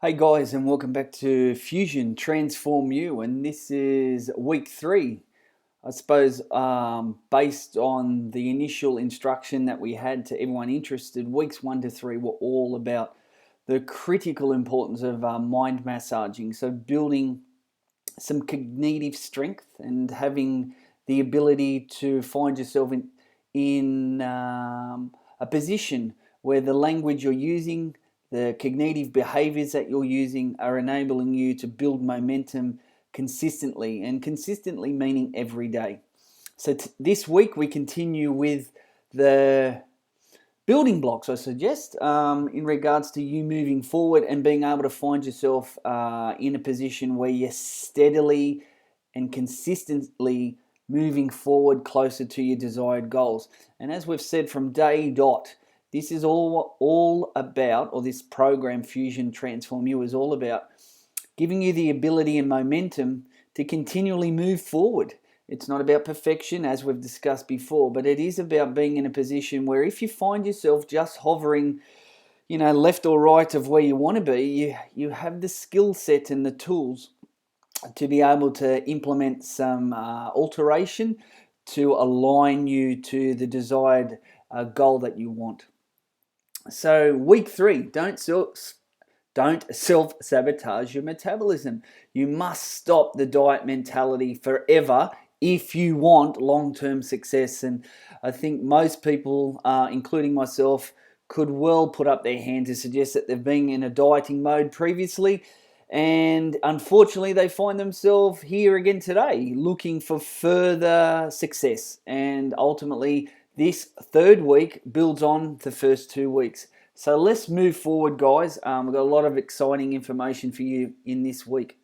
Hey guys, and welcome back to Fusion Transform You. And this is week 3. I suppose, based on the initial instruction that we had to everyone interested, weeks 1 to 3 were all about the critical importance of mind massaging. So, building some cognitive strength and having the ability to find yourself in a position where the language you're using, the cognitive behaviors that you're using are enabling you to build momentum consistently, and consistently meaning every day. So this week we continue with the building blocks, I suggest, in regards to you moving forward and being able to find yourself in a position where you're steadily and consistently moving forward closer to your desired goals. And as we've said from day dot, this is all about, or this program Fusion Transform You is all about giving you the ability and momentum to continually move forward. It's not about perfection, as we've discussed before, but it is about being in a position where if you find yourself just hovering, left or right of where you want to be, you have the skill set and the tools to be able to implement some alteration to align you to the desired goal that you want. So week 3, don't self-sabotage your metabolism. You must stop the diet mentality forever if you want long-term success. And I think most people, including myself, could well put up their hand to suggest that they've been in a dieting mode previously, and unfortunately they find themselves here again today looking for further success. And ultimately this third week builds on the first 2 weeks. So let's move forward, guys. We've got a lot of exciting information for you in this week.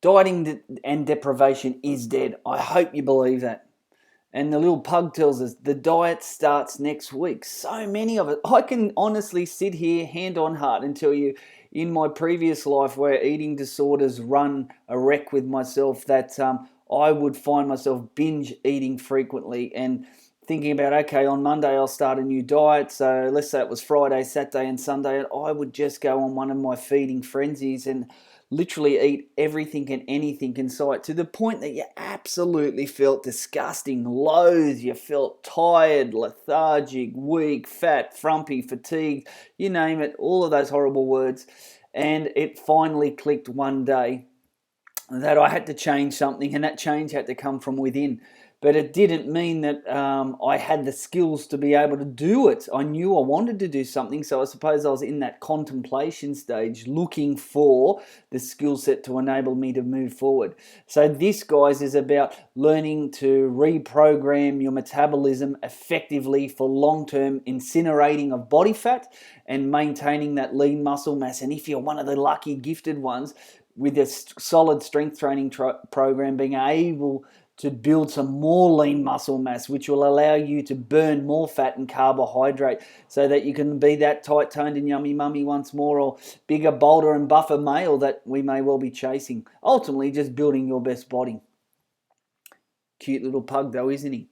Dieting and deprivation is dead. I hope you believe that. And the little pug tells us the diet starts next week. So many of it. I can honestly sit here, hand on heart, and tell you in my previous life where eating disorders run a wreck with myself, that I would find myself binge eating frequently and thinking about, okay, on Monday I'll start a new diet. So let's say it was Friday, Saturday and Sunday, and I would just go on one of my feeding frenzies and literally eat everything and anything in sight, to the point that you absolutely felt disgusting, loathe, you felt tired, lethargic, weak, fat, frumpy, fatigued, you name it, all of those horrible words. And it finally clicked one day that I had to change something, and that change had to come from within. But it didn't mean that I had the skills to be able to do it. I knew I wanted to do something, so I suppose I was in that contemplation stage, looking for the skill set to enable me to move forward. So this, guys, is about learning to reprogram your metabolism effectively for long-term incinerating of body fat and maintaining that lean muscle mass. And if you're one of the lucky gifted ones, with a solid strength training program, being able to build some more lean muscle mass, which will allow you to burn more fat and carbohydrate so that you can be that tight-toned and yummy mummy once more, or bigger, bolder and buffer male that we may well be chasing. Ultimately, just building your best body. Cute little pug though, isn't he?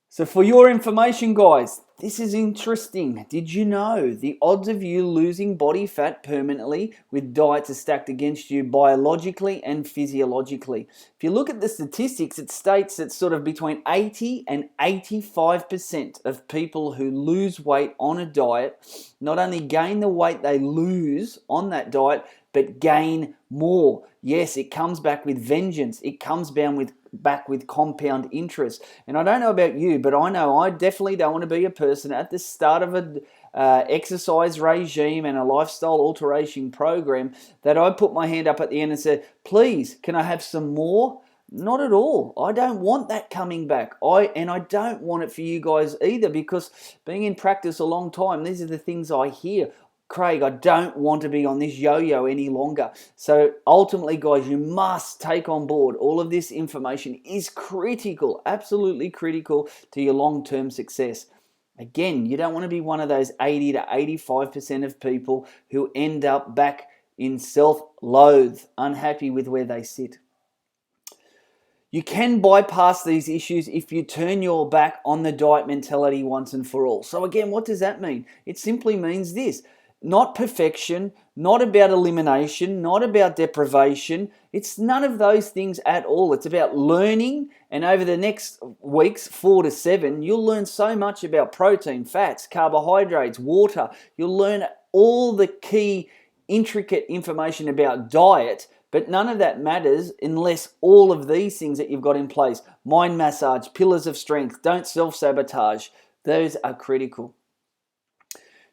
So for your information, guys, this is interesting. Did you know the odds of you losing body fat permanently with diets are stacked against you biologically and physiologically? If you look at the statistics, it states that sort of between 80 and 85% of people who lose weight on a diet not only gain the weight they lose on that diet, but gain more. Yes, it comes back with vengeance. It comes back with compound interest. And I don't know about you, but I know I definitely don't want to be a person at the start of an exercise regime and a lifestyle alteration program that I put my hand up at the end and said, please, can I have some more? Not at all. I don't want that coming back. I don't want it for you guys either, because being in practice a long time, these are the things I hear. Craig, I don't want to be on this yo-yo any longer. So ultimately, guys, you must take on board all of this information is critical, absolutely critical to your long-term success. Again, you don't want to be one of those 80 to 85% of people who end up back in self-loathe, unhappy with where they sit. You can bypass these issues if you turn your back on the diet mentality once and for all. So again, what does that mean? It simply means this: not perfection, not about elimination, not about deprivation. It's none of those things at all. It's about learning, and over the next weeks, 4 to 7, you'll learn so much about protein, fats, carbohydrates, water. You'll learn all the key intricate information about diet, but none of that matters unless all of these things that you've got in place, mind massage, pillars of strength, don't self-sabotage, those are critical.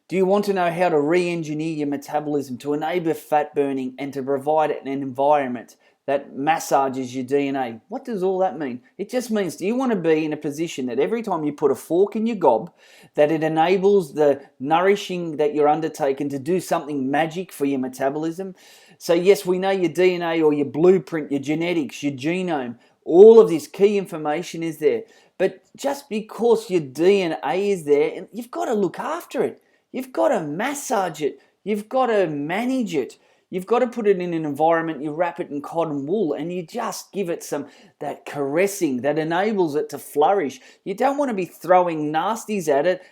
Do you want to know how to re-engineer your metabolism to enable fat burning and to provide an environment that massages your DNA? What does all that mean? It just means, do you want to be in a position that every time you put a fork in your gob, that it enables the nourishing that you're undertaking to do something magic for your metabolism? So yes, we know your DNA or your blueprint, your genetics, your genome, all of this key information is there. But just because your DNA is there, you've got to look after it. You've got to massage it. You've got to manage it. You've got to put it in an environment, you wrap it in cotton wool, and you just give it that caressing that enables it to flourish. You don't want to be throwing nasties at it,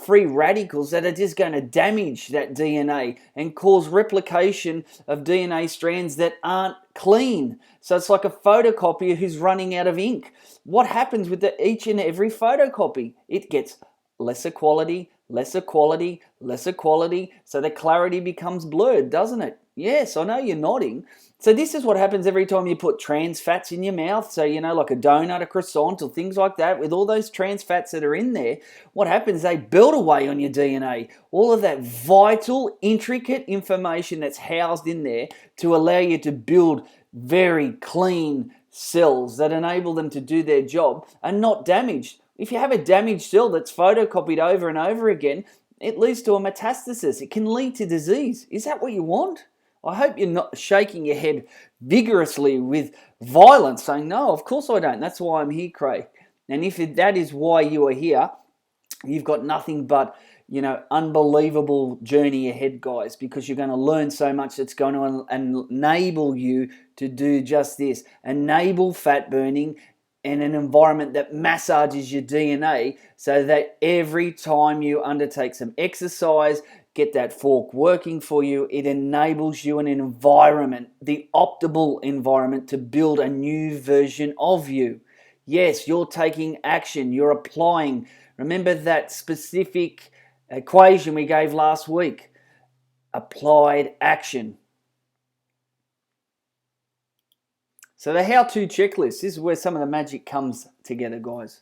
free radicals that are just going to damage that DNA and cause replication of DNA strands that aren't clean. So it's like a photocopier who's running out of ink. What happens with each and every photocopy? It gets lesser quality, lesser quality, lesser quality, so the clarity becomes blurred, doesn't it? Yes, I know you're nodding. So this is what happens every time you put trans fats in your mouth. So, like a donut, a croissant, or things like that, with all those trans fats that are in there, what happens, they build away on your DNA. All of that vital, intricate information that's housed in there to allow you to build very clean cells that enable them to do their job and not damaged. If you have a damaged cell that's photocopied over and over again, it leads to a metastasis. It can lead to disease. Is that what you want? I hope you're not shaking your head vigorously with violence, saying, no, of course I don't. That's why I'm here, Craig. And if that is why you are here, you've got nothing but, unbelievable journey ahead, guys, because you're going to learn so much that's going to enable you to do just this. Enable fat burning in an environment that massages your DNA so that every time you undertake some exercise, get that fork working for you, it enables you an environment, the optimal environment, to build a new version of you. Yes, you're taking action, you're applying. Remember that specific equation we gave last week? Applied action. So the how-to checklist, this is where some of the magic comes together, guys.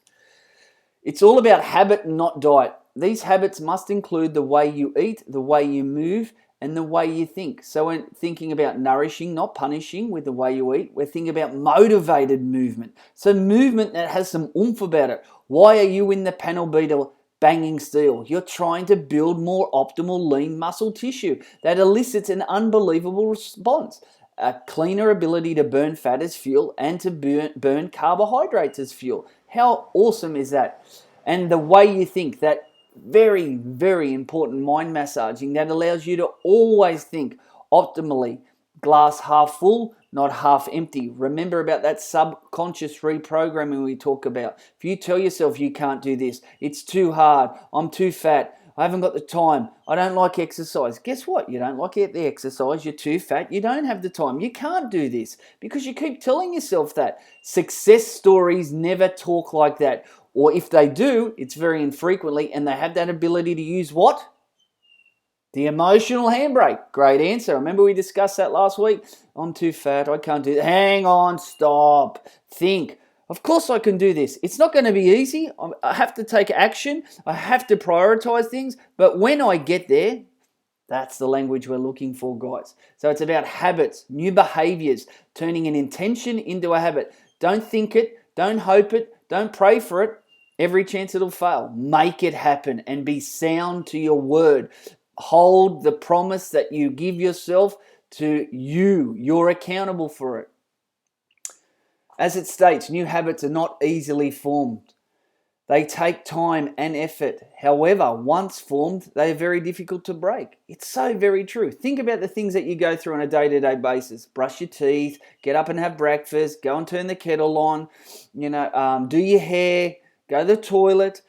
It's all about habit, not diet. These habits must include the way you eat, the way you move, and the way you think. So we're thinking about nourishing, not punishing with the way you eat. We're thinking about motivated movement. So movement that has some oomph about it. Why are you in the panel beater banging steel? You're trying to build more optimal lean muscle tissue that elicits an unbelievable response. A cleaner ability to burn fat as fuel and to burn carbohydrates as fuel. How awesome is that? And the way you think, that very, very important mind massaging that allows you to always think optimally. Glass half full, not half empty. Remember about that subconscious reprogramming we talk about. If you tell yourself you can't do this, it's too hard, I'm too fat, I haven't got the time, I don't like exercise. Guess what? You don't like the exercise, you're too fat, you don't have the time, you can't do this because you keep telling yourself that. Success stories never talk like that. Or if they do, it's very infrequently, and they have that ability to use what? The emotional handbrake. Great answer. Remember we discussed that last week? I'm too fat, I can't do that. Hang on, stop, think. Of course I can do this. It's not going to be easy. I have to take action. I have to prioritize things. But when I get there, that's the language we're looking for, guys. So it's about habits, new behaviors, turning an intention into a habit. Don't think it, don't hope it, don't pray for it. Every chance it'll fail. Make it happen and be sound to your word. Hold the promise that you give yourself to you. You're accountable for it. As it states, new habits are not easily formed. They take time and effort. However, once formed, they are very difficult to break. It's so very true. Think about the things that you go through on a day-to-day basis. Brush your teeth, get up and have breakfast, go and turn the kettle on, do your hair, go to the toilet,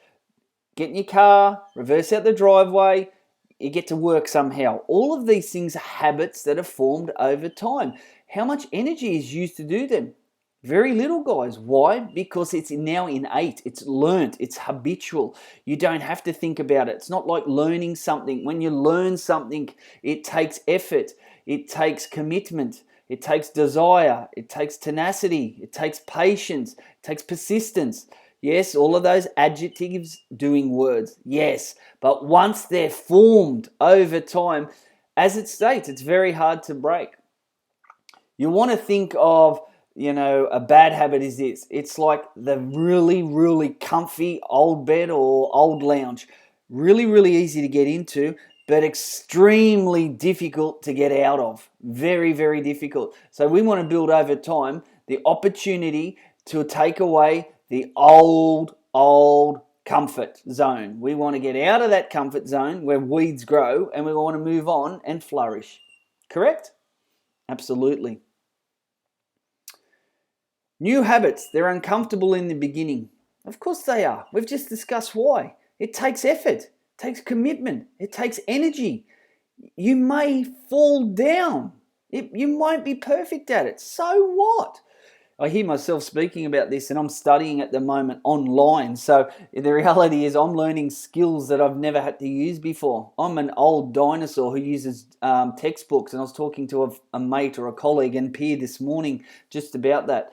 get in your car, reverse out the driveway, you get to work somehow. All of these things are habits that are formed over time. How much energy is used to do them? Very little, guys. Why? Because it's now innate. It's learnt. It's habitual. You don't have to think about it. It's not like learning something. When you learn something, it takes effort. It takes commitment. It takes desire. It takes tenacity. It takes patience. It takes persistence. Yes, all of those adjectives doing words. Yes, but once they're formed over time, as it states, it's very hard to break. You want to think of, a bad habit is this. It's like the really, really comfy old bed or old lounge. Really, really easy to get into, but extremely difficult to get out of. Very, very difficult. So we want to build over time the opportunity to take away the old comfort zone. We want to get out of that comfort zone where weeds grow, and we want to move on and flourish. Correct? Absolutely. New habits, they're uncomfortable in the beginning. Of course they are. We've just discussed why. It takes effort, it takes commitment, it takes energy. You may fall down. You might be perfect at it. So what? I hear myself speaking about this, and I'm studying at the moment online. So the reality is I'm learning skills that I've never had to use before. I'm an old dinosaur who uses textbooks, and I was talking to a mate or a colleague and peer this morning just about that.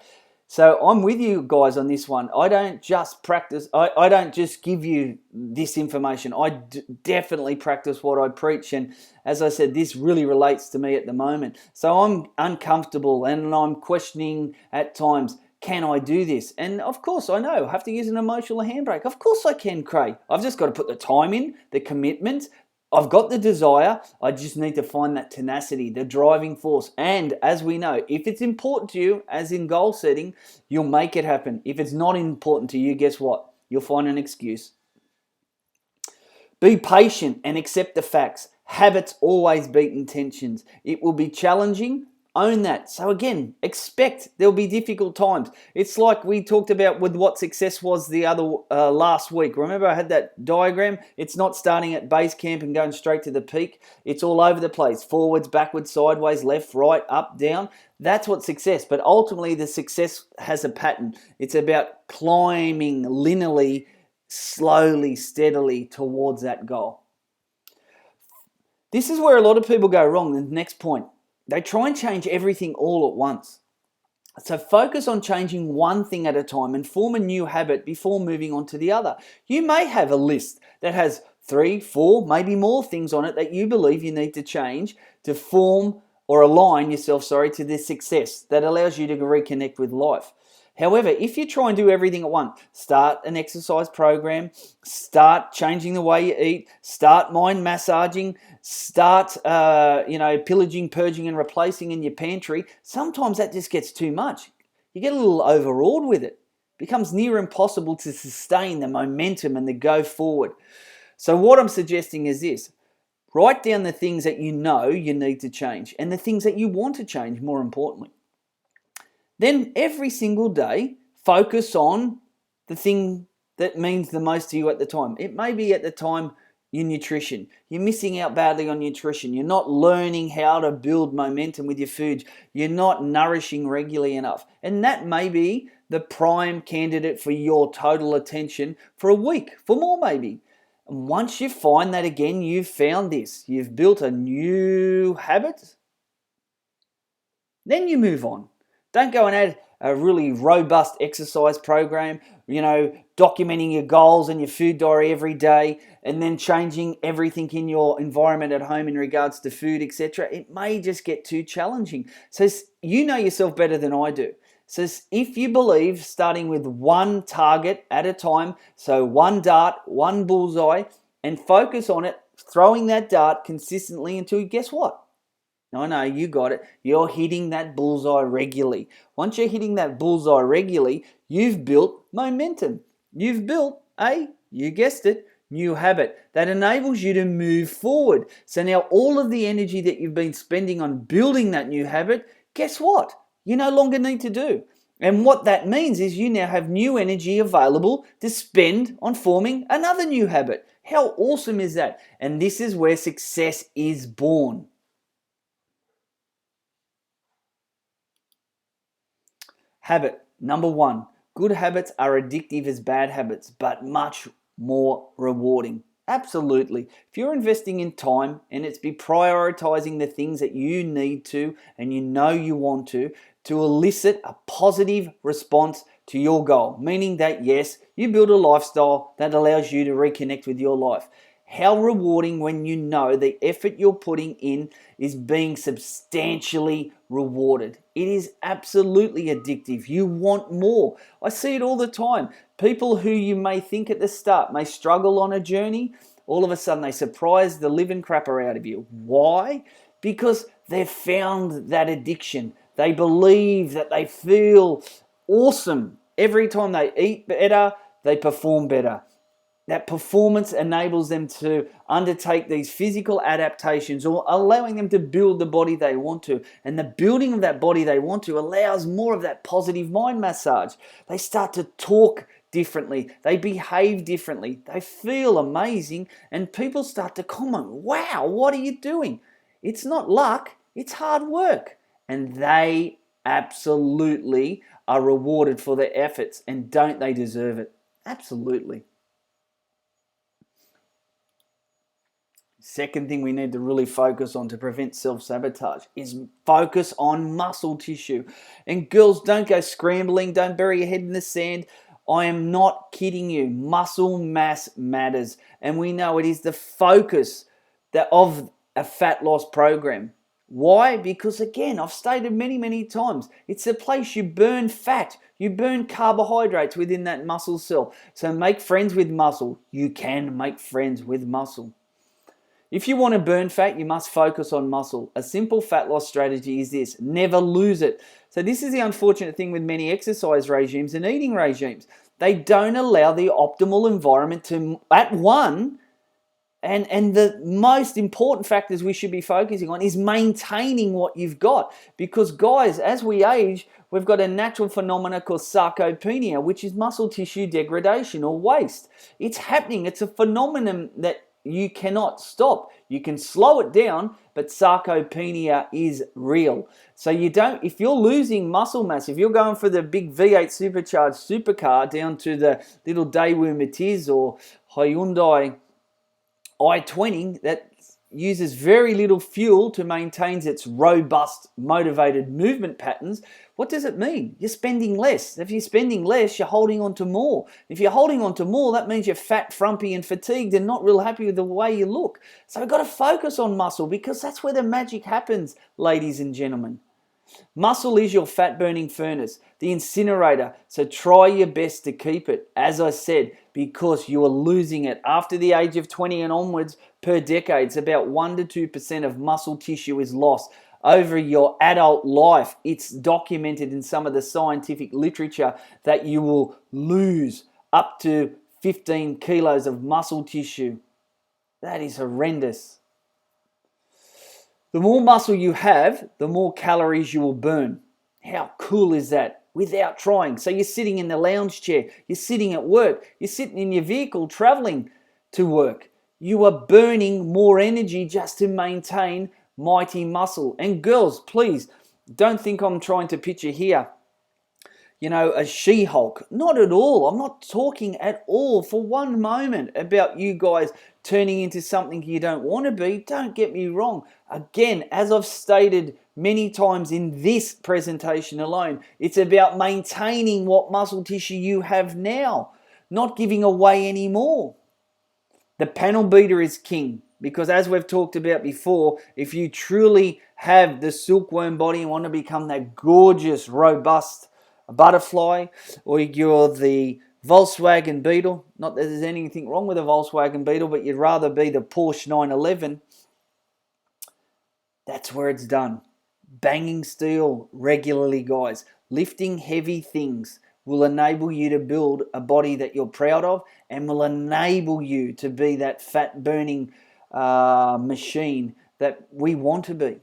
So I'm with you guys on this one. I don't just practice. I don't just give you this information. I definitely practice what I preach. And as I said, this really relates to me at the moment. So I'm uncomfortable and I'm questioning at times, can I do this? And of course I know I have to use an emotional handbrake. Of course I can, Craig. I've just got to put the time in, the commitment. I've got the desire. I just need to find that tenacity, the driving force. And as we know, if it's important to you, as in goal setting, you'll make it happen. If it's not important to you, guess what? You'll find an excuse. Be patient and accept the facts. Habits always beat intentions. It will be challenging. Own that. So again, expect there'll be difficult times. It's like we talked about with what success was the other last week. Remember I had that diagram? It's not starting at base camp and going straight to the peak. It's all over the place. Forwards, backwards, sideways, left, right, up, down. That's what success. But ultimately the success has a pattern. It's about climbing linearly, slowly, steadily towards that goal. This is where a lot of people go wrong. The next point. They try and change everything all at once. So focus on changing one thing at a time and form a new habit before moving on to the other. You may have a list that has 3, 4, maybe more things on it that you believe you need to change to form or align yourself, to the success that allows you to reconnect with life. However, if you try and do everything at once, start an exercise program, start changing the way you eat, start mind massaging, start pillaging, purging and replacing in your pantry, sometimes that just gets too much. You get a little overawed with it. It becomes near impossible to sustain the momentum and the go forward. So what I'm suggesting is this. Write down the things that you know you need to change and the things that you want to change, more importantly. Then every single day, focus on the thing that means the most to you at the time. It may be at the time your nutrition. You're missing out badly on nutrition. You're not learning how to build momentum with your food. You're not nourishing regularly enough. And that may be the prime candidate for your total attention for a week, for more maybe. And once you find that again, you've found this. You've built a new habit. Then you move on. Don't go and add a really robust exercise program, documenting your goals and your food diary every day and then changing everything in your environment at home in regards to food, etc. It may just get too challenging. So you know yourself better than I do. So if you believe starting with one target at a time, so one dart, one bullseye, and focus on it, throwing that dart consistently until guess what? No, you got it. You're hitting that bullseye regularly. Once you're hitting that bullseye regularly, you've built momentum. You've built You guessed it, new habit that enables you to move forward. So now all of the energy that you've been spending on building that new habit, guess what? You no longer need to do. And what that means is you now have new energy available to spend on forming another new habit. How awesome is that? And this is where success is born. Habit number 1. Good habits are addictive as bad habits, but much more rewarding. Absolutely. If you're investing in time and it's be prioritizing the things that you need to and you know you want to elicit a positive response to your goal, meaning that yes, you build a lifestyle that allows you to reconnect with your life. How rewarding when you know the effort you're putting in is being substantially rewarded. It is absolutely addictive. You want more. I see it all the time. People who you may think at the start may struggle on a journey, all of a sudden they surprise the living crapper out of you. Why? Because they've found that addiction. They believe that they feel awesome. Every time they eat better, they perform better. That performance enables them to undertake these physical adaptations or allowing them to build the body they want to. And the building of that body they want to allows more of that positive mind massage. They start to talk differently. They behave differently. They feel amazing. And people start to comment, wow, what are you doing? It's not luck, it's hard work. And they absolutely are rewarded for their efforts. And don't they deserve it? Absolutely. Second thing we need to really focus on to prevent self-sabotage is focus on muscle tissue. And girls, don't go scrambling. Don't bury your head in the sand. I am not kidding you. Muscle mass matters. And we know it is the focus of a fat loss program. Why? Because again, I've stated many, many times, it's the place you burn fat. You burn carbohydrates within that muscle cell. So make friends with muscle. You can make friends with muscle. If you want to burn fat, you must focus on muscle. A simple fat loss strategy is this: never lose it. So this is the unfortunate thing with many exercise regimes and eating regimes. They don't allow the optimal environment to, at one, and the most important factors we should be focusing on is maintaining what you've got. Because guys, as we age, we've got a natural phenomenon called sarcopenia, which is muscle tissue degradation or waste. It's happening. It's a phenomenon that you cannot stop. You can slow it down, but sarcopenia is real. So if you're losing muscle mass, if you're going for the big V8 supercharged supercar down to the little Daewoo Matiz or Hyundai i20 that uses very little fuel to maintain its robust, motivated movement patterns, what does it mean? You're spending less. If you're spending less, you're holding on to more. If you're holding on to more, that means you're fat, frumpy, and fatigued and not real happy with the way you look. So we've got to focus on muscle because that's where the magic happens, ladies and gentlemen. Muscle is your fat-burning furnace, the incinerator, so try your best to keep it, as I said, because you are losing it. After the age of 20 and onwards, per decade, it's about 1 to 2% of muscle tissue is lost. Over your adult life, it's documented in some of the scientific literature that you will lose up to 15 kilos of muscle tissue. That is horrendous. The more muscle you have, the more calories you will burn. How cool is that? Without trying. So you're sitting in the lounge chair, you're sitting at work, you're sitting in your vehicle traveling to work. You are burning more energy just to maintain mighty muscle. And girls, please, don't think I'm trying to picture here, a She-Hulk. Not at all. I'm not talking at all for one moment about you guys turning into something you don't want to be. Don't get me wrong. Again, as I've stated many times in this presentation alone, it's about maintaining what muscle tissue you have now, not giving away any more. The panel beater is king because, as we've talked about before, if you truly have the silkworm body and want to become that gorgeous, robust butterfly, or you're the Volkswagen Beetle, not that there's anything wrong with a Volkswagen Beetle, but you'd rather be the Porsche 911, that's where it's done. Banging steel regularly, guys. Lifting heavy things will enable you to build a body that you're proud of and will enable you to be that fat burning machine that we want to be.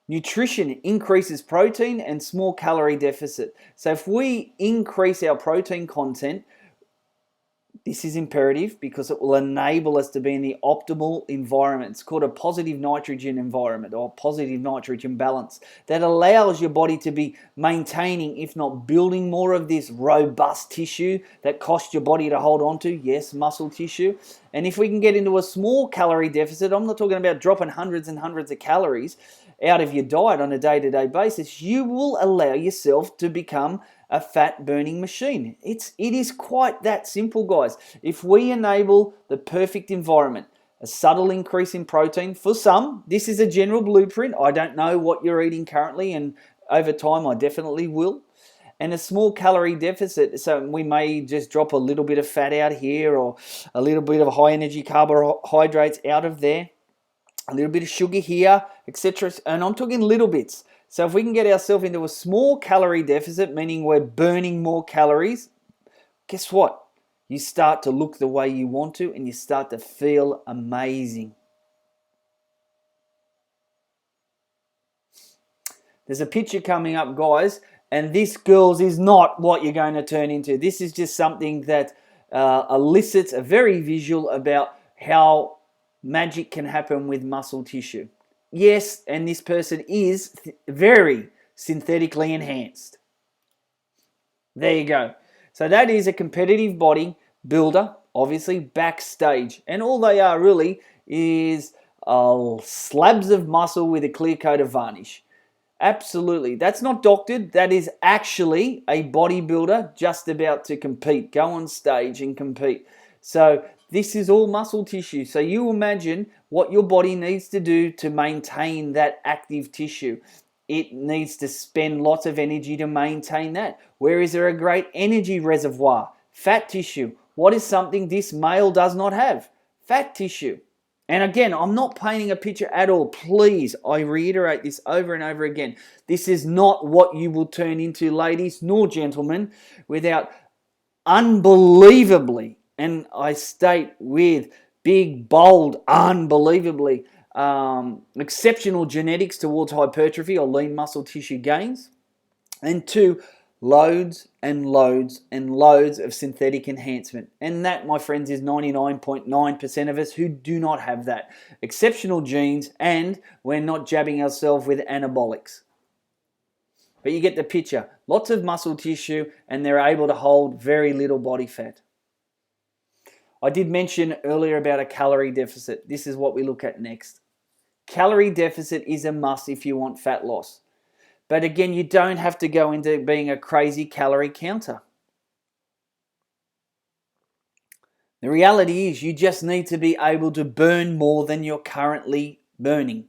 Nutrition increases protein and small calorie deficit. So if we increase our protein content, this is imperative because it will enable us to be in the optimal environment. It's called a positive nitrogen environment or positive nitrogen balance that allows your body to be maintaining, if not building, more of this robust tissue that costs your body to hold on to. Yes, muscle tissue. And if we can get into a small calorie deficit, I'm not talking about dropping hundreds and hundreds of calories out of your diet on a day-to-day basis, you will allow yourself to become a fat burning machine. It is quite that simple, guys. If we enable the perfect environment, a subtle increase in protein, for some, this is a general blueprint. I don't know what you're eating currently, and over time I definitely will. And a small calorie deficit, so we may just drop a little bit of fat out here or a little bit of high energy carbohydrates out of there, a little bit of sugar here, etc. And I'm talking little bits. So if we can get ourselves into a small calorie deficit, meaning we're burning more calories, guess what? You start to look the way you want to and you start to feel amazing. There's a picture coming up, guys, and this, girls, is not what you're going to turn into. This is just something that elicits a very visual about how magic can happen with muscle tissue. Yes, and this person is very synthetically enhanced. There you go. So that is a competitive body builder, obviously backstage. And all they are really is slabs of muscle with a clear coat of varnish. Absolutely. That's not doctored. That is actually a bodybuilder just about to compete, go on stage and compete. So this is all muscle tissue. So you imagine what your body needs to do to maintain that active tissue. It needs to spend lots of energy to maintain that. Where is there a great energy reservoir? Fat tissue. What is something this male does not have? Fat tissue. And again, I'm not painting a picture at all. Please, I reiterate this over and over again. This is not what you will turn into, ladies nor gentlemen, without unbelievably, and I state with big, bold, unbelievably exceptional genetics towards hypertrophy or lean muscle tissue gains. And two, loads and loads and loads of synthetic enhancement. And that, my friends, is 99.9% of us who do not have that. Exceptional genes, and we're not jabbing ourselves with anabolics. But you get the picture. Lots of muscle tissue, and they're able to hold very little body fat. I did mention earlier about a calorie deficit. This is what we look at next. Calorie deficit is a must if you want fat loss. But again, you don't have to go into being a crazy calorie counter. The reality is you just need to be able to burn more than you're currently burning.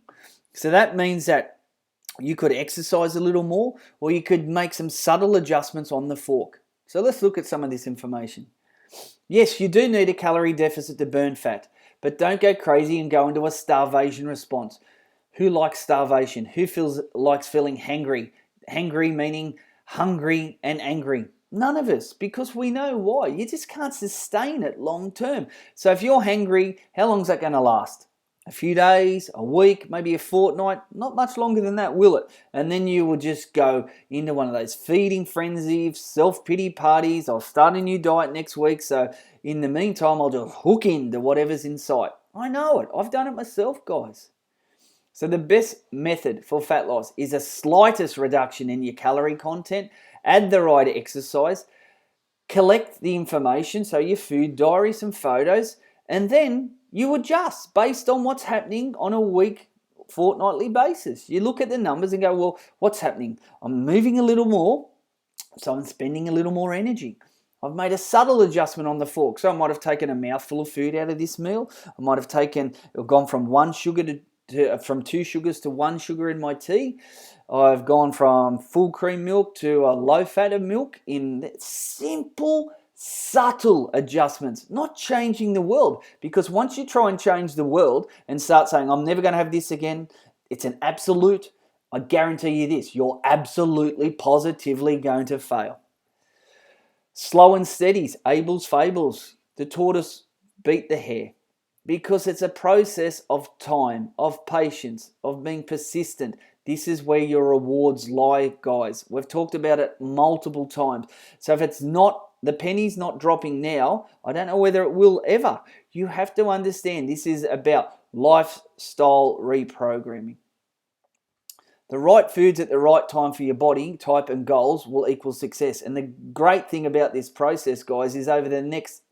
So that means that you could exercise a little more, or you could make some subtle adjustments on the fork. So let's look at some of this information. Yes, you do need a calorie deficit to burn fat, but don't go crazy and go into a starvation response. Who likes starvation? Who likes feeling hangry? Hangry meaning hungry and angry. None of us, because we know why. You just can't sustain it long term. So if you're hangry, how long is that going to last? A few days, a week, maybe a fortnight, not much longer than that, will it? And then you will just go into one of those feeding frenzies, self-pity parties. I'll start a new diet next week, so in the meantime, I'll just hook into whatever's in sight. I know it. I've done it myself, guys. So the best method for fat loss is a slightest reduction in your calorie content, add the right exercise, collect the information, so your food diary, some photos, and then you adjust based on what's happening on a week, fortnightly basis. You look at the numbers and go, well, what's happening? I'm moving a little more, so I'm spending a little more energy. I've made a subtle adjustment on the fork. So I might have taken a mouthful of food out of this meal. I might have gone from from 2 sugars to 1 sugar in my tea. I've gone from full cream milk to a low fat of milk in simple, subtle adjustments, not changing the world. Because once you try and change the world and start saying, I'm never going to have this again, it's an absolute, I guarantee you this, you're absolutely, positively going to fail. Slow and steadies, Abel's fables. The tortoise beat the hare. Because it's a process of time, of patience, of being persistent. This is where your rewards lie, guys. We've talked about it multiple times. So if it's not, the penny's not dropping now, I don't know whether it will ever. You have to understand this is about lifestyle reprogramming. The right foods at the right time for your body type and goals will equal success. And the great thing about this process, guys, is over the next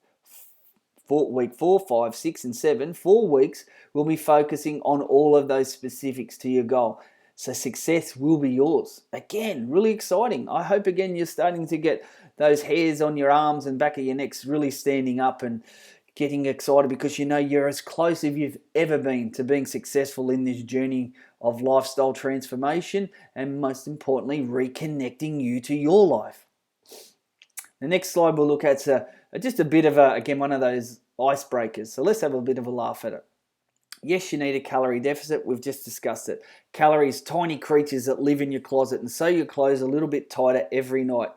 week 4, 5, 6, and 7, 4 weeks, we'll be focusing on all of those specifics to your goal. So success will be yours. Again, really exciting. I hope again you're starting to get those hairs on your arms and back of your necks really standing up and getting excited, because you know you're as close as you've ever been to being successful in this journey of lifestyle transformation, and most importantly, reconnecting you to your life. The next slide we'll look at just a bit of again, one of those icebreakers. So let's have a bit of a laugh at it. Yes, you need a calorie deficit. We've just discussed it. Calories, tiny creatures that live in your closet and sew your clothes a little bit tighter every night.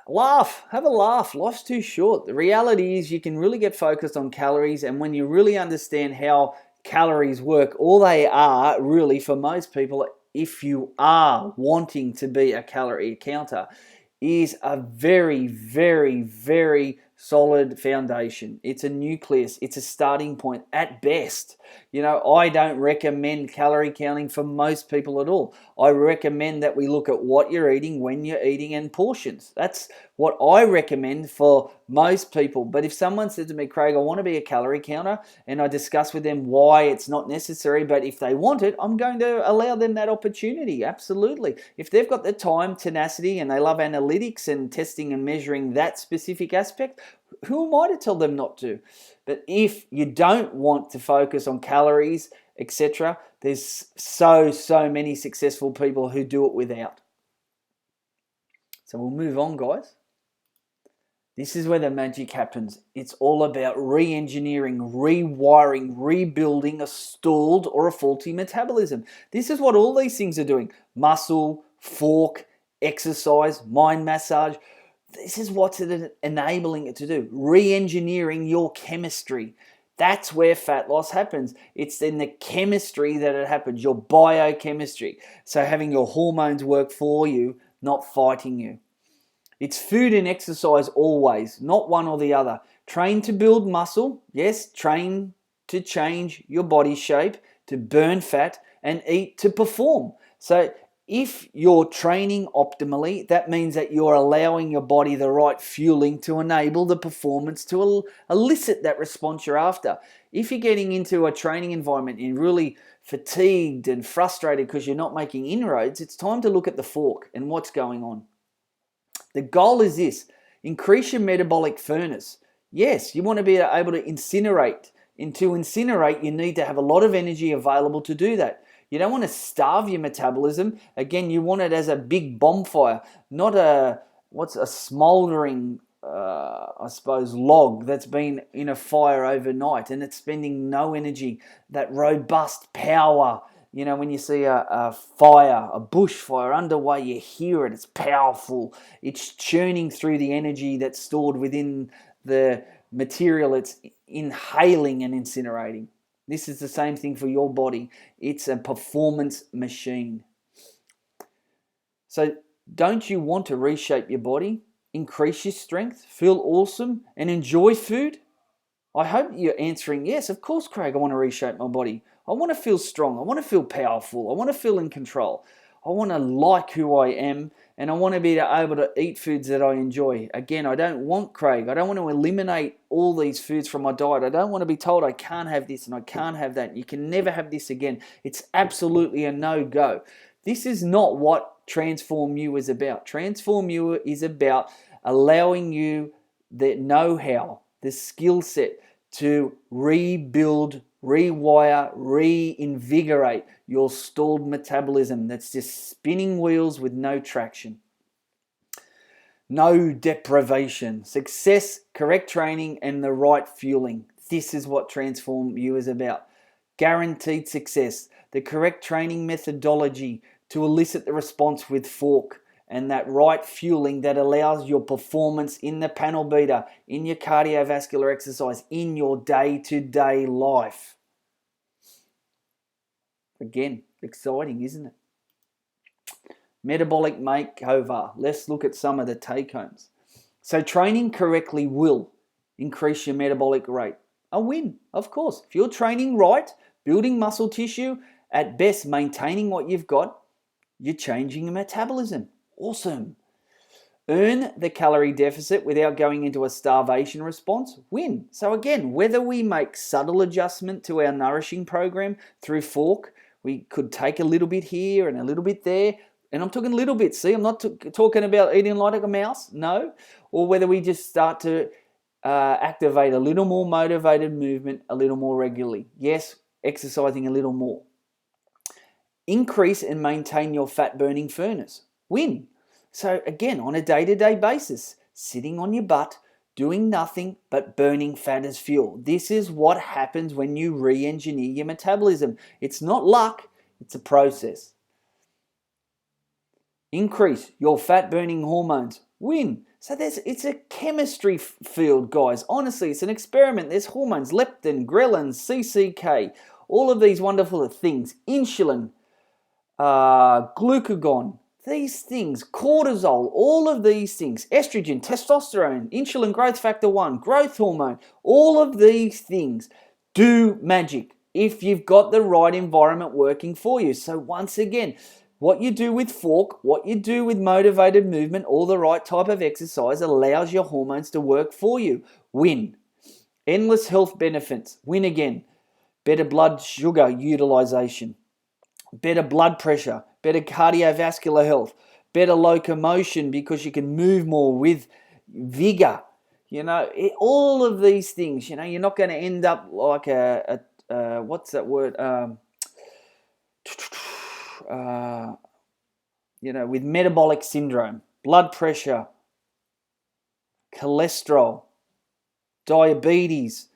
Laugh, have a laugh. Life's too short. The reality is you can really get focused on calories, and when you really understand how calories work, all they are really for most people, if you are wanting to be a calorie counter, is a very, very, very solid foundation. It's a nucleus. It's a starting point at best. You know, I don't recommend calorie counting for most people at all. I recommend that we look at what you're eating, when you're eating, and portions. That's what I recommend for most people. But if someone said to me, Craig, I want to be a calorie counter, and I discuss with them why it's not necessary, but if they want it, I'm going to allow them that opportunity. Absolutely. If they've got the time, tenacity, and they love analytics and testing and measuring that specific aspect, who am I to tell them not to? But if you don't want to focus on calories, etc., there's so many successful people who do it without. So we'll move on, guys. This is where the magic happens. It's all about re-engineering, rewiring, rebuilding a stalled or a faulty metabolism. This is what all these things are doing. Muscle, fork, exercise, mind massage. This is what's enabling it to do. Re-engineering your chemistry. That's where fat loss happens. It's in the chemistry that it happens, your biochemistry. So having your hormones work for you, not fighting you. It's food and exercise always, not one or the other. Train to build muscle. Yes, train to change your body shape, to burn fat, and eat to perform. So if you're training optimally, that means that you're allowing your body the right fueling to enable the performance to elicit that response you're after. If you're getting into a training environment and you're really fatigued and frustrated because you're not making inroads, it's time to look at the fork and what's going on. The goal is this: increase your metabolic furnace. Yes, you want to be able to incinerate. And to incinerate, you need to have a lot of energy available to do that. You don't want to starve your metabolism. Again, you want it as a big bonfire, not a smoldering, log that's been in a fire overnight and it's spending no energy. That robust power. You know, when you see a fire, a bushfire underway, you hear it. It's powerful. It's churning through the energy that's stored within the material it's inhaling and incinerating. This is the same thing for your body. It's a performance machine. So don't you want to reshape your body, increase your strength, feel awesome, and enjoy food? I hope you're answering yes. Of course, Craig, I want to reshape my body. I want to feel strong. I want to feel powerful. I want to feel in control. I want to like who I am, and I want to be able to eat foods that I enjoy. Again, I don't want, Craig, I don't want to eliminate all these foods from my diet. I don't want to be told I can't have this and I can't have that. You can never have this again. It's absolutely a no-go. This is not what Transform You is about. Transform You is about allowing you the know-how, the skill set to rebuild, rewire, reinvigorate your stalled metabolism that's just spinning wheels with no traction. No deprivation. Success, correct training, and the right fueling. This is what Transform You is about. Guaranteed success. The correct training methodology to elicit the response with fork and that right fueling that allows your performance in the panel beater, in your cardiovascular exercise, in your day-to-day life. Again, exciting, isn't it? Metabolic makeover. Let's look at some of the take-homes. So training correctly will increase your metabolic rate. A win, of course. If you're training right, building muscle tissue, at best maintaining what you've got, you're changing your metabolism. Awesome. Earn the calorie deficit without going into a starvation response. Win. So again, whether we make subtle adjustment to our nourishing program through fork, we could take a little bit here and a little bit there. And I'm talking little bits. See, I'm not talking about eating like a mouse. No. Or whether we just start to activate a little more motivated movement a little more regularly. Yes, exercising a little more. Increase and maintain your fat burning furnace. Win. So again, on a day-to-day basis, sitting on your butt, doing nothing but burning fat as fuel. This is what happens when you re-engineer your metabolism. It's not luck, it's a process. Increase your fat burning hormones. Win. So it's a chemistry field, guys. Honestly, it's an experiment. There's hormones, leptin, ghrelin, CCK, all of these wonderful things. Insulin, glucagon, these things, cortisol, all of these things, estrogen, testosterone, insulin growth factor 1, growth hormone, all of these things do magic if you've got the right environment working for you. So once again, what you do with fork, what you do with motivated movement, all the right type of exercise allows your hormones to work for you. Win. Endless health benefits. Win again. Better blood sugar utilization. Better blood pressure. Better cardiovascular health. Better locomotion because you can move more with vigor. You know, all of these things, you know, you're not going to end up like what's that word? With metabolic syndrome, blood pressure, cholesterol, diabetes,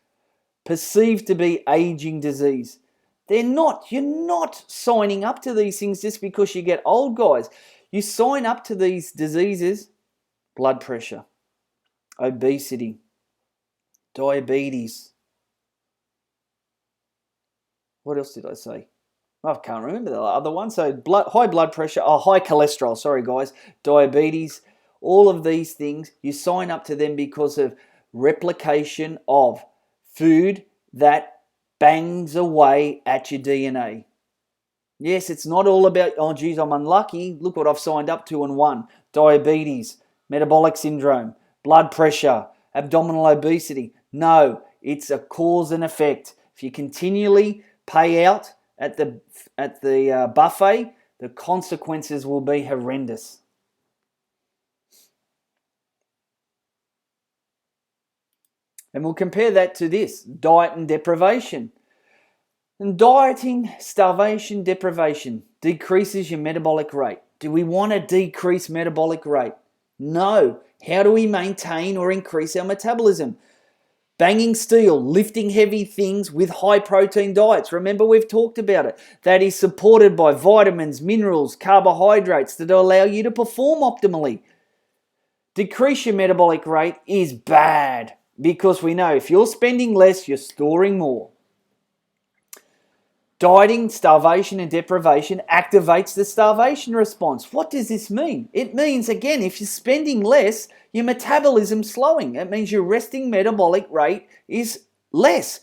perceived to be aging disease. They're not. You're not signing up to these things just because you get old, guys. You sign up to these diseases, blood pressure, obesity, diabetes. What else did I say? I can't remember the other one. So high blood pressure, high cholesterol, sorry guys, diabetes, all of these things, you sign up to them because of replication of food that bangs away at your DNA. Yes, it's not all about, oh geez, I'm unlucky, look what I've signed up to and won. Diabetes, metabolic syndrome, blood pressure, abdominal obesity. No, it's a cause and effect. If you continually pay out at the buffet, the consequences will be horrendous. And we'll compare that to this, diet and deprivation. And dieting, starvation, deprivation decreases your metabolic rate. Do we want to decrease metabolic rate? No. How do we maintain or increase our metabolism? Banging steel, lifting heavy things with high protein diets. Remember, we've talked about it. That is supported by vitamins, minerals, carbohydrates that allow you to perform optimally. Decrease your metabolic rate is bad because we know if you're spending less, you're storing more. Dieting, starvation, and deprivation activates the starvation response. What does this mean? It means, again, if you're spending less, your metabolism's slowing. It means your resting metabolic rate is less.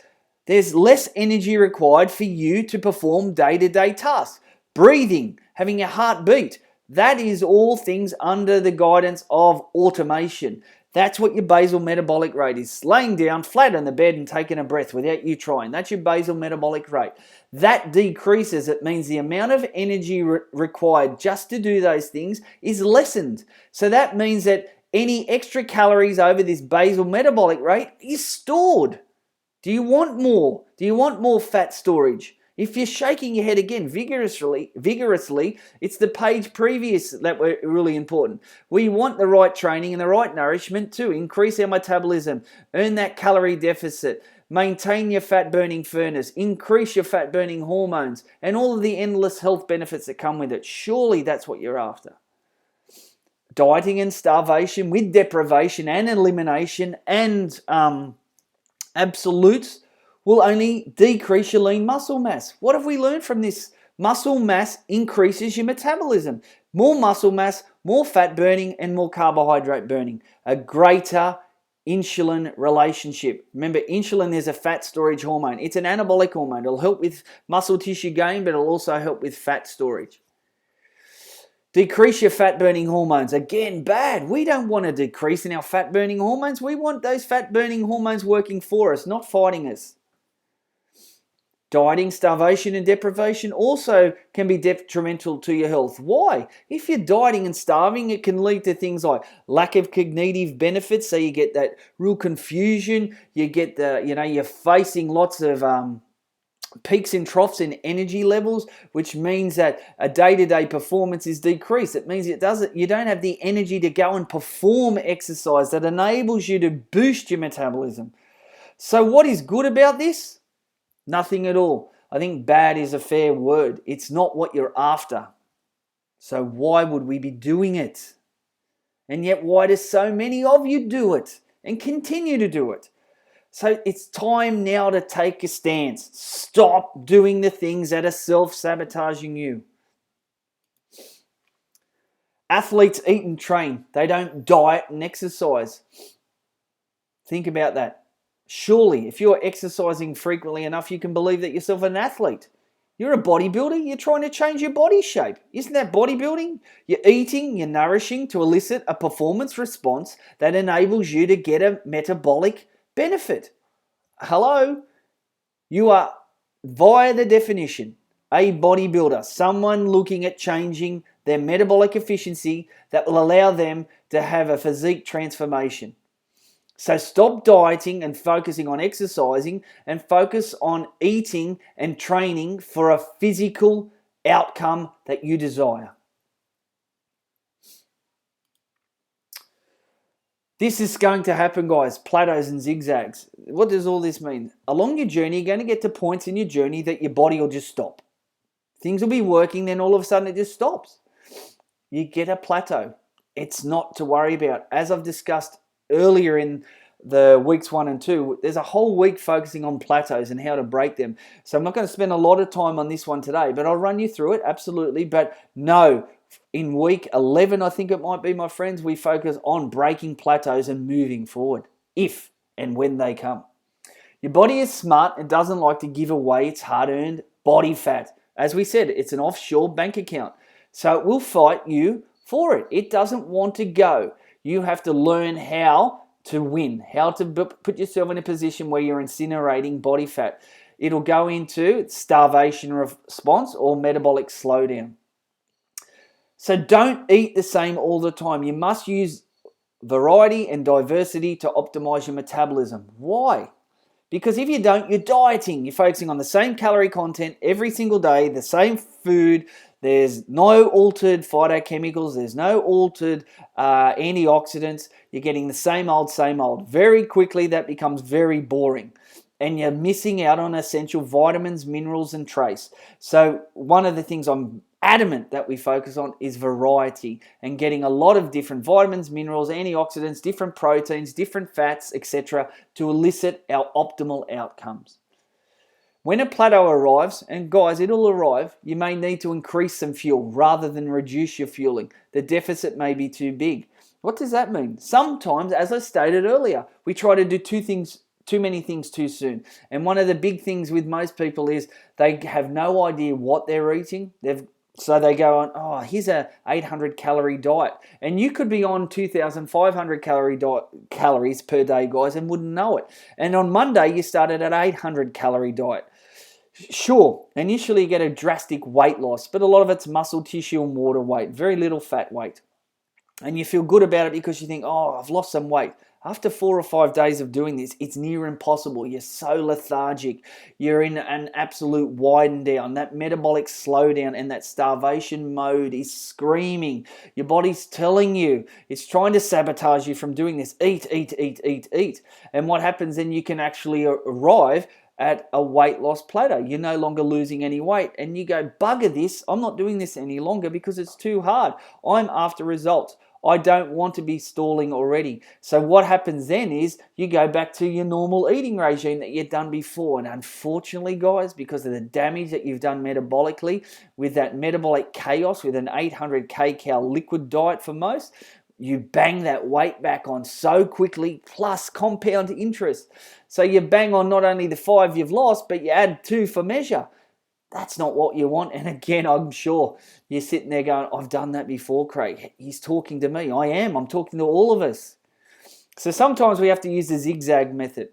There's less energy required for you to perform day-to-day tasks. Breathing, having your heart beat, that is all things under the guidance of automation. That's what your basal metabolic rate is. Laying down flat on the bed and taking a breath without you trying. That's your basal metabolic rate. That decreases. It means the amount of energy required just to do those things is lessened. So that means that any extra calories over this basal metabolic rate is stored. Do you want more? Do you want more fat storage? If you're shaking your head again vigorously, it's the page previous that were really important. We want the right training and the right nourishment to increase our metabolism, earn that calorie deficit, maintain your fat burning furnace, increase your fat burning hormones, and all of the endless health benefits that come with it. Surely that's what you're after. Dieting and starvation with deprivation and elimination and absolutes will only decrease your lean muscle mass. What have we learned from this? Muscle mass increases your metabolism. More muscle mass, more fat burning, and more carbohydrate burning. A greater insulin relationship. Remember, insulin is a fat storage hormone. It's an anabolic hormone. It'll help with muscle tissue gain, but it'll also help with fat storage. Decrease your fat burning hormones. Again, bad. We don't want to decrease in our fat burning hormones. We want those fat burning hormones working for us, not fighting us. Dieting, starvation, and deprivation also can be detrimental to your health. Why? If you're dieting and starving, it can lead to things like lack of cognitive benefits. So you get that real confusion. You get you're facing lots of peaks and troughs in energy levels, which means that a day-to-day performance is decreased. It means you don't have the energy to go and perform exercise that enables you to boost your metabolism. So what is good about this? Nothing at all. I think bad is a fair word. It's not what you're after. So why would we be doing it? And yet why do so many of you do it and continue to do it? So it's time now to take a stance. Stop doing the things that are self-sabotaging you. Athletes eat and train. They don't diet and exercise. Think about that. Surely, if you're exercising frequently enough, you can believe that yourself an athlete. You're a bodybuilder. You're trying to change your body shape. Isn't that bodybuilding? You're eating, you're nourishing to elicit a performance response that enables you to get a metabolic benefit. Hello? You are, via the definition, a bodybuilder, someone looking at changing their metabolic efficiency that will allow them to have a physique transformation. So stop dieting and focusing on exercising and focus on eating and training for a physical outcome that you desire. This is going to happen, guys. Plateaus and zigzags. What does all this mean? Along your journey, you're going to get to points in your journey that your body will just stop. Things will be working, then all of a sudden it just stops. You get a plateau. It's not to worry about. As I've discussed earlier in the weeks 1 and 2, there's a whole week focusing on plateaus and how to break them. So I'm not going to spend a lot of time on this one today, but I'll run you through it, absolutely. But no, in week 11, I think it might be, my friends, we focus on breaking plateaus and moving forward, if and when they come. Your body is smart and doesn't like to give away its hard-earned body fat. As we said, it's an offshore bank account. So it will fight you for it. It doesn't want to go. You have to learn how to win, how to put yourself in a position where you're incinerating body fat. It'll go into starvation response or metabolic slowdown. So don't eat the same all the time. You must use variety and diversity to optimize your metabolism. Why? Because if you don't, you're dieting. You're focusing on the same calorie content every single day, the same food. There's no altered phytochemicals. There's no altered antioxidants. You're getting the same old, same old. Very quickly, that becomes very boring. And you're missing out on essential vitamins, minerals, and trace. So one of the things I'm adamant that we focus on is variety and getting a lot of different vitamins, minerals, antioxidants, different proteins, different fats, etc. to elicit our optimal outcomes. When a plateau arrives, and guys, it'll arrive, you may need to increase some fuel rather than reduce your fueling. The deficit may be too big. What does that mean? Sometimes, as I stated earlier, we try to do too many things too soon. And one of the big things with most people is they have no idea what they're eating. So they go on, oh, here's a 800 calorie diet. And you could be on 2,500 calories per day, guys, and wouldn't know it. And on Monday, you started at 800 calorie diet. Sure, initially you get a drastic weight loss, but a lot of it's muscle tissue and water weight, very little fat weight. And you feel good about it because you think, oh, I've lost some weight. After 4 or 5 days of doing this, it's near impossible. You're so lethargic. You're in an absolute wind down. That metabolic slowdown and that starvation mode is screaming. Your body's telling you. It's trying to sabotage you from doing this. Eat, eat, eat, eat, eat. And what happens then, you can actually arrive at a weight loss plateau. You're no longer losing any weight. And you go, bugger this. I'm not doing this any longer because it's too hard. I'm after results. I don't want to be stalling already. So what happens then is you go back to your normal eating regime that you've done before. And unfortunately, guys, because of the damage that you've done metabolically with that metabolic chaos with an 800 kcal liquid diet for most, you bang that weight back on so quickly, plus compound interest. So you bang on not only the 5 you've lost, but you add 2 for measure. That's not what you want. And again, I'm sure you're sitting there going, I've done that before, Craig. He's talking to me. I am. I'm talking to all of us. So sometimes we have to use the zigzag method.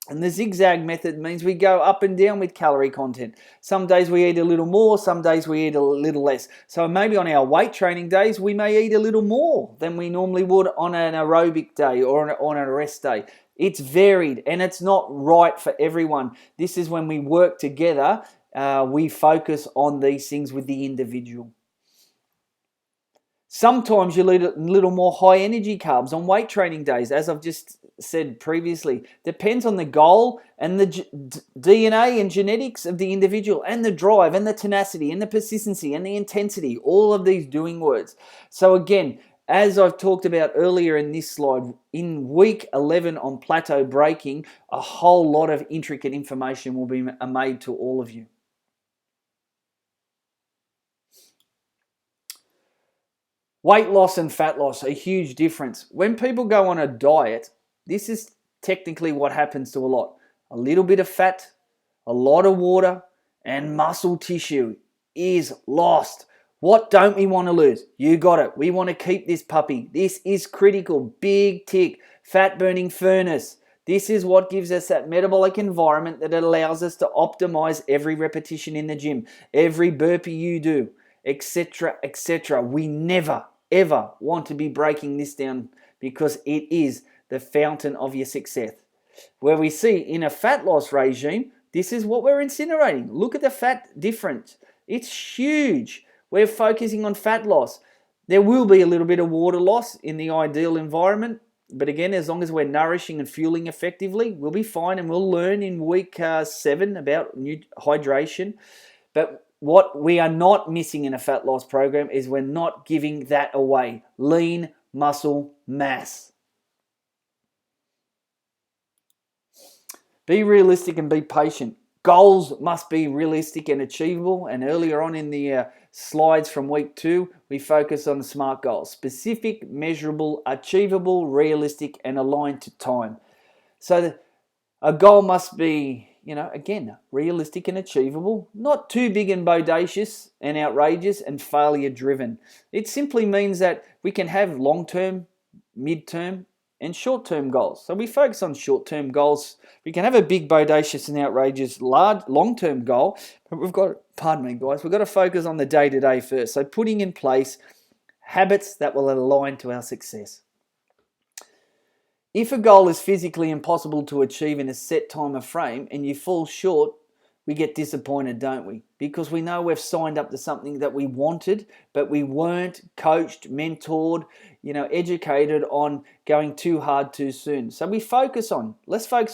And the zigzag method means we go up and down with calorie content. Some days we eat a little more, some days we eat a little less. So maybe on our weight training days, we may eat a little more than we normally would on an aerobic day or on a rest day. It's varied and it's not right for everyone. This is when we work together. We focus on these things with the individual. Sometimes you eat a little more high energy carbs on weight training days, as I've just said previously. Depends on the goal and the DNA and genetics of the individual and the drive and the tenacity and the persistency and the intensity, all of these doing words. So again, as I've talked about earlier in this slide, in week 11 on plateau breaking, a whole lot of intricate information will be made to all of you. Weight loss and fat loss, a huge difference. When people go on a diet, this is technically what happens to a lot. A little bit of fat, a lot of water, and muscle tissue is lost. What don't we want to lose? You got it. We want to keep this puppy. This is critical. Big tick. Fat burning furnace. This is what gives us that metabolic environment that allows us to optimize every repetition in the gym, every burpee you do, etc., etc. We never, ever want to be breaking this down because it is the fountain of your success. Where we see in a fat loss regime, this is what we're incinerating. Look at the fat difference. It's huge. We're focusing on fat loss. There will be a little bit of water loss in the ideal environment, but again, as long as we're nourishing and fueling effectively, we'll be fine, and we'll learn in week 7 about hydration. But what we are not missing in a fat loss program is we're not giving that away. Lean muscle mass. Be realistic and be patient. Goals must be realistic and achievable. And earlier on in the slides from week 2, we focus on the SMART goals. Specific, measurable, achievable, realistic, and aligned to time. So a goal must be, again, realistic and achievable, not too big and bodacious and outrageous and failure driven. It simply means that we can have long-term, mid-term, and short-term goals. So we focus on short-term goals. We can have a big, bodacious and outrageous large long-term goal, but we've got to focus on the day-to-day first. So putting in place habits that will align to our success. If a goal is physically impossible to achieve in a set time or frame and you fall short, we get disappointed, don't we? Because we know we've signed up to something that we wanted, but we weren't coached, mentored, educated on going too hard too soon. So let's focus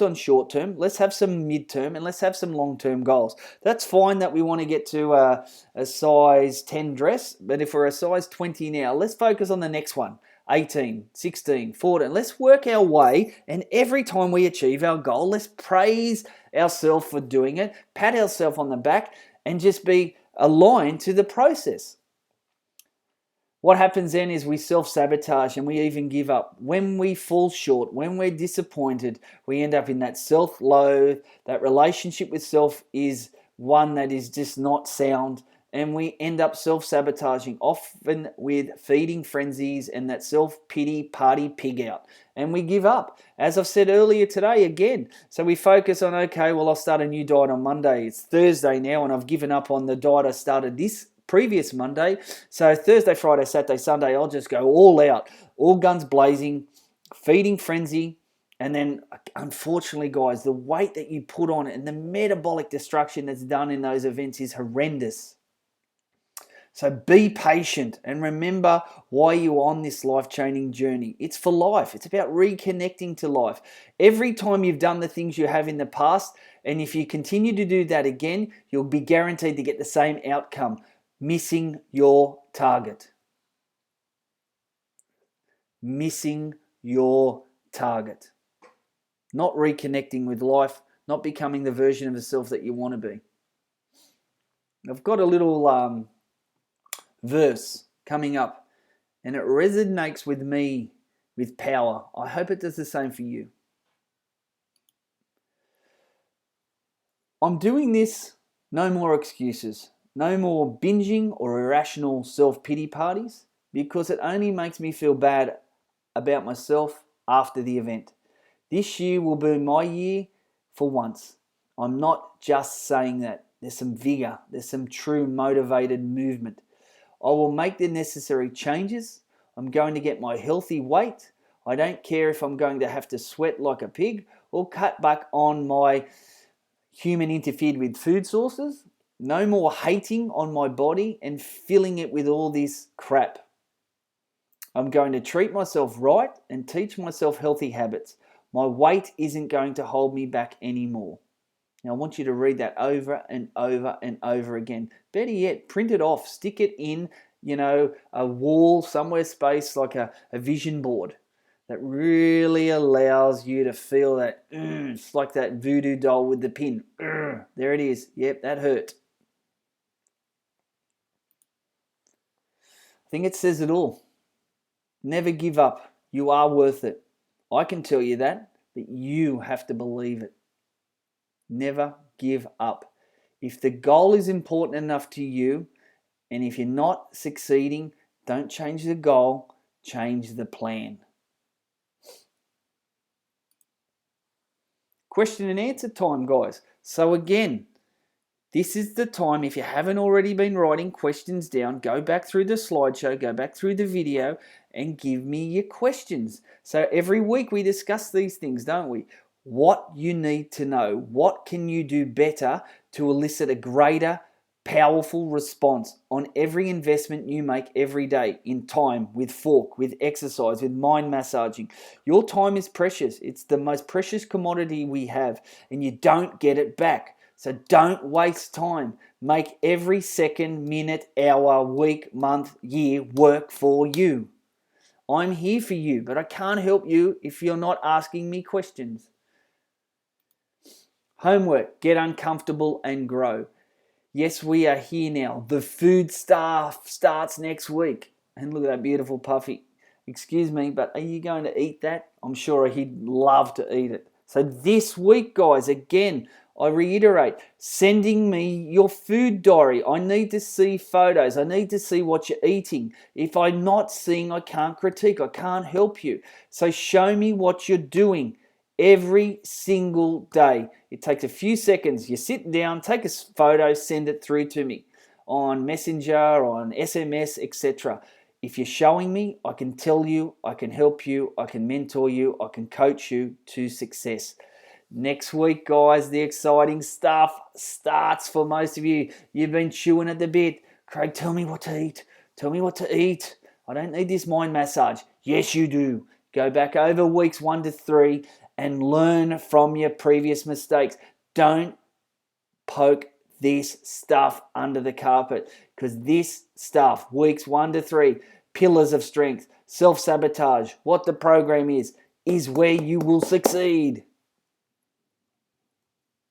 on short term, let's have some mid-term, and let's have some long-term goals. That's fine that we want to get to a size 10 dress, but if we're a size 20 now, let's focus on the next one. 18, 16, 14. Let's work our way, and every time we achieve our goal, let's praise ourselves for doing it, pat ourselves on the back, and just be aligned to the process. What happens then is we self-sabotage and we even give up. When we fall short, when we're disappointed, we end up in that self-loathe. That relationship with self is one that is just not sound, and we end up self-sabotaging, often with feeding frenzies and that self-pity party pig out. And we give up. As I've said earlier today again, so we focus on, okay, well, I'll start a new diet on Monday. It's Thursday now, and I've given up on the diet I started this previous Monday. So Thursday, Friday, Saturday, Sunday, I'll just go all out, all guns blazing, feeding frenzy. And then, unfortunately, guys, the weight that you put on it and the metabolic destruction that's done in those events is horrendous. So be patient and remember why you're on this life-changing journey. It's for life. It's about reconnecting to life. Every time you've done the things you have in the past, and if you continue to do that again, you'll be guaranteed to get the same outcome, missing your target. missing your target, not reconnecting with life, not becoming the version of yourself that you want to be. I've got a little verse coming up, and it resonates with me with power. I hope it does the same for you. I'm doing this, no more excuses, no more binging or irrational self-pity parties, because it only makes me feel bad about myself after the event. This year will be my year for once. I'm not just saying that. There's some vigor, there's some true motivated movement. I will make the necessary changes. I'm going to get my healthy weight. I don't care if I'm going to have to sweat like a pig or cut back on my human interfered with food sources. No more hating on my body and filling it with all this crap. I'm going to treat myself right and teach myself healthy habits. My weight isn't going to hold me back anymore. Now, I want you to read that over and over and over again. Better yet, print it off, stick it in, a wall, somewhere space like a vision board that really allows you to feel that, it's like that voodoo doll with the pin. There it is. Yep, that hurt. I think it says it all. Never give up. You are worth it. I can tell you that, but you have to believe it. Never give up. If the goal is important enough to you, and if you're not succeeding, don't change the goal, change the plan. Question and answer time, guys. So again, this is the time, if you haven't already been writing questions down, go back through the slideshow, go back through the video and give me your questions. So every week we discuss these things, don't we? What you need to know. What can you do better to elicit a greater, powerful response on every investment you make every day in time, with fork, with exercise, with mind massaging. Your time is precious. It's the most precious commodity we have, and you don't get it back. So don't waste time. Make every second, minute, hour, week, month, year work for you. I'm here for you, but I can't help you if you're not asking me questions. Homework, get uncomfortable and grow. Yes, we are here now. The food stuff starts next week. And look at that beautiful puffy. Excuse me, but are you going to eat that? I'm sure he'd love to eat it. So this week, guys, again, I reiterate, sending me your food diary. I need to see photos. I need to see what you're eating. If I'm not seeing, I can't critique. I can't help you. So show me what you're doing every single day. It takes a few seconds. You sit down, take a photo, send it through to me on Messenger, on SMS, etc. If you're showing me, I can tell you, I can help you, I can mentor you, I can coach you to success. Next week, guys, the exciting stuff starts for most of you. You've been chewing at the bit. Craig, tell me what to eat. Tell me what to eat. I don't need this mind massage. Yes, you do. Go back over weeks 1 to 3 and learn from your previous mistakes. Don't poke this stuff under the carpet, because this stuff, weeks 1 to 3, pillars of strength, self-sabotage, what the program is where you will succeed.